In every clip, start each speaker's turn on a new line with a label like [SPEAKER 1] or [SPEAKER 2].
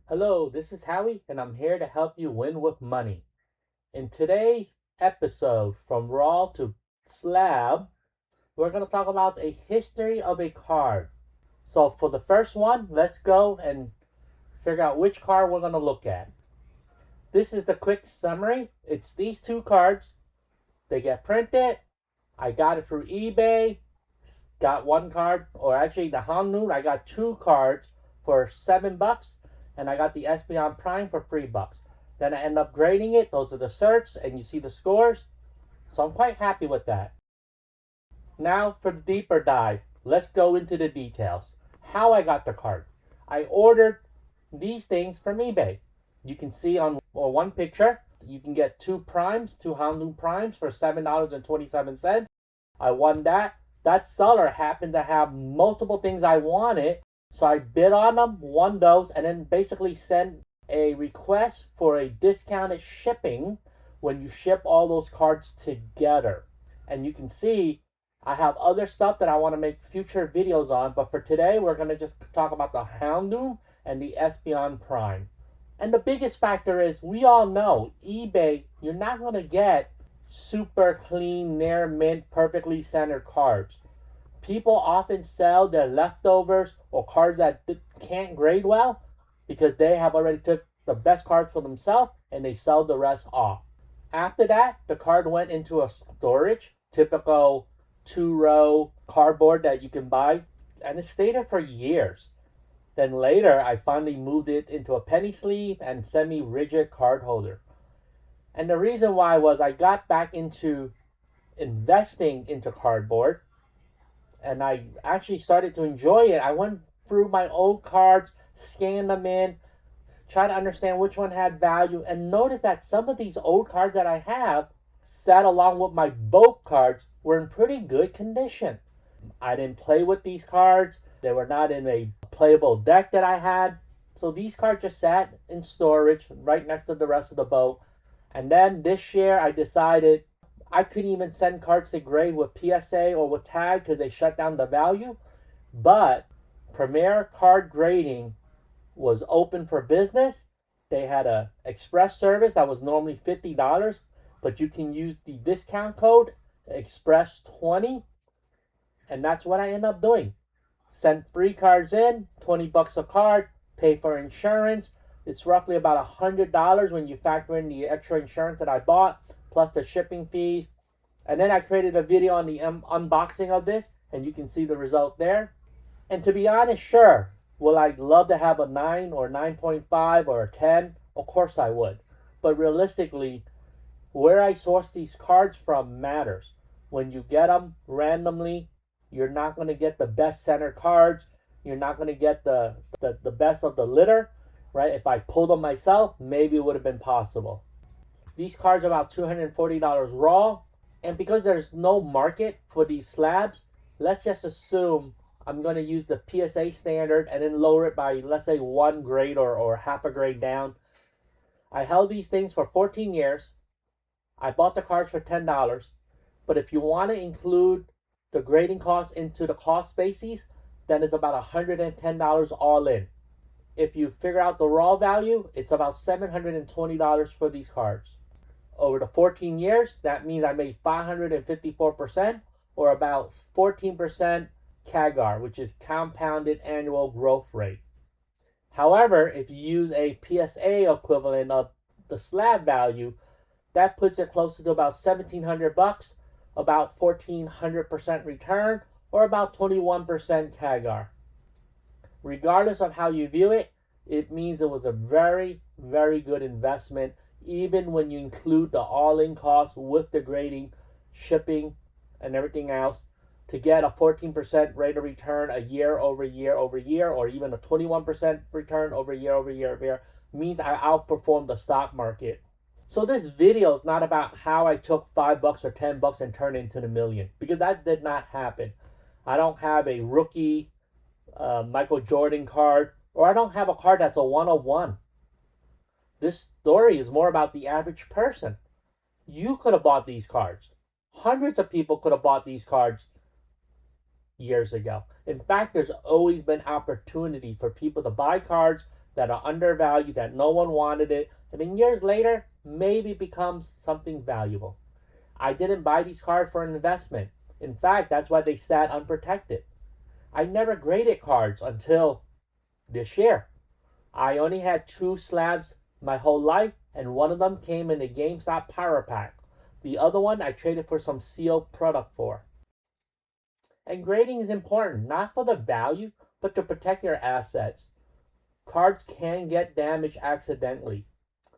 [SPEAKER 1] Hello, this is Howie, and I'm here to help you win with money. In today's episode, from Raw to Slab, we're going to talk about a history of a card. So, for the first one, let's go and figure out which card we're going to look at. This is the quick summary. It's these two cards. They get printed. I got it through eBay. Got one card, or actually the Hannoon, I got two cards for $7, and I got the Espeon Prime for $3. Then I end up grading it. Those are the certs, and you see the scores. So I'm quite happy with that. Now for the deeper dive. Let's go into the details. How I got the card. I ordered these things from eBay. You can see on one picture, you can get two Hannoon Primes for $7.27. I won that. That seller happened to have multiple things I wanted, so I bid on them, won those, and then basically sent a request for a discounted shipping when you ship all those cards together. And you can see I have other stuff that I want to make future videos on, but for today we're going to just talk about the Houndoom and the Espeon Prime. And the biggest factor is, we all know eBay, you're not going to get super clean, near mint, perfectly centered cards. People often sell their leftovers or cards that can't grade well because they have already took the best cards for themselves and they sell the rest off. After that, the card went into a storage, typical 2-row cardboard that you can buy, and it stayed there for years. Then later, I finally moved it into a penny sleeve and semi-rigid card holder. And the reason why was I got back into investing into cardboard, and I actually started to enjoy it. I went through my old cards, scanned them in, tried to understand which one had value, and noticed that some of these old cards that I have, sat along with my boat cards, were in pretty good condition. I didn't play with these cards. They were not in a playable deck that I had. So these cards just sat in storage right next to the rest of the boat. And then this year I decided I couldn't even send cards to grade with PSA or with tag because they shut down the value. But Premier Card Grading was open for business. They had a express service that was normally $50, but you can use the discount code Express20, and that's what I end up doing. Sent free cards in, $20 a card, pay for insurance. It's roughly about $100 when you factor in the extra insurance that I bought, plus the shipping fees. And then I created a video on the unboxing of this, and you can see the result there. And to be honest, sure, will I love to have a 9 or 9.5 or a 10? Of course I would. But realistically, where I source these cards from matters. When you get them randomly, you're not going to get the best center cards. You're not going to get the best of the litter, right? If I pulled them myself, maybe it would have been possible. These cards are about $240 raw. And because there's no market for these slabs, let's just assume I'm going to use the PSA standard and then lower it by, let's say, 1 grade or half a grade down. I held these things for 14 years. I bought the cards for $10. But if you want to include the grading costs into the cost basis, then it's about $110 all in. If you figure out the raw value, it's about $720 for these cards. Over the 14 years, that means I made 554%, or about 14% CAGR, which is compounded annual growth rate. However, if you use a PSA equivalent of the slab value, that puts it closer to about $1,700, about 1,400% return, or about 21% CAGR. Regardless of how you view it, it means it was a very, very good investment, even when you include the all-in cost with the grading, shipping, and everything else, to get a 14% rate of return a year over year over year, or even a 21% return over year over year over year, means I outperformed the stock market. So this video is not about how I took $5 or $10 and turned it into the million, because that did not happen. I don't have a rookie Michael Jordan card, or I don't have a card that's a 101. This story is more about the average person. You could have bought these cards. Hundreds of people could have bought these cards years ago. In fact, there's always been opportunity for people to buy cards that are undervalued, that no one wanted it, and then years later, maybe becomes something valuable. I didn't buy these cards for an investment. In fact, that's why they sat unprotected. I never graded cards until this year. I only had 2 slabs my whole life, and one of them came in a GameStop Power Pack. The other one I traded for some sealed product for. And grading is important, not for the value, but to protect your assets. Cards can get damaged accidentally.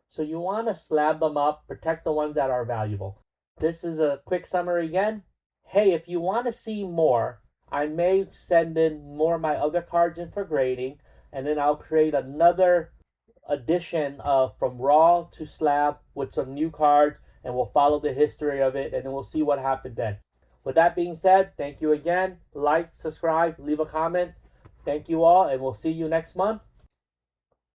[SPEAKER 1] So you want to slab them up, protect the ones that are valuable. This is a quick summary again. Hey, if you want to see more, I may send in more of my other cards in for grading, and then I'll create another edition of From Raw to Slab with some new cards, and we'll follow the history of it, and then we'll see what happened then. With that being said, thank you again. Like, subscribe, leave a comment. Thank you all, and we'll see you next month.